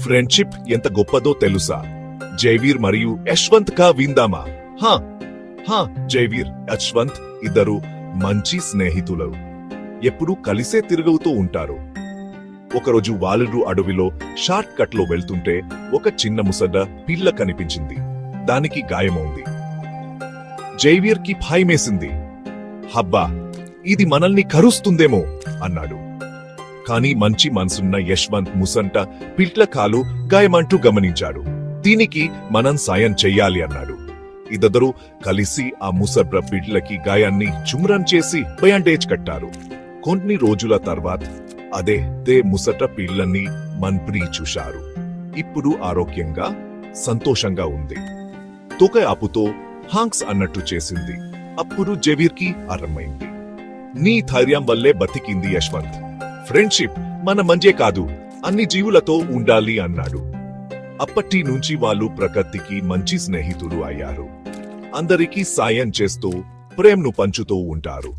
Friendship ఎంత గొప్పదో తెలుసా? జైవీర్ మరియు యశ్వంత్ కా విందామా? జైవీర్, యశ్వంత్ ఇద్దరు మంచి స్నేహితులు. ఎప్పుడూ కలిసే తిరుగుతూ ఉంటారు. ఒకరోజు వాళ్ళు అడవిలో షార్ట్ కట్ లో వెళ్తుంటే ఒక చిన్న ముసడ్డ పిల్ల కనిపించింది. దానికి గాయమవుంది. జైవీర్ కి భయమేసింది. హబ్బా, ఇది మనల్ని కరుస్తుందేమో అన్నాడు. కాని మంచి మనసున్న యశ్వంత్ ముసంట పిల్ల కాలు గాయమంటూ గమనించాడు. దీనికి మనం సాయం చెయ్యాలి అన్నాడు. ఇద్దరు కలిసి ఆ ముసడ్డ పిల్లకి గాయాన్ని చుమ్రం చేసి బ్యాండేజ్ కట్టారు. కొన్ని రోజుల తర్వాత అదే ముసట పిల్లని మన్ప్రీ చూశారు. ఇప్పుడు ఆరోగ్యంగా సంతోషంగా ఉంది. తోక ఆపుతో హాంక్స్ అన్నట్టు చేసింది. అప్పుడు జైవీర్ కి అర్థమైంది, నీ ధైర్యం వల్లే బతికింది యశ్వంత్. ఫ్రెండ్షిప్ మన మంజే కాదు, అన్ని జీవులతో ఉండాలి అన్నాడు. అప్పటి నుంచి వాళ్ళు ప్రకృతికి మంచి స్నేహితులు అయ్యారు. అందరికీ సాయం చేస్తూ ప్రేమను పంచుతూ ఉంటారు.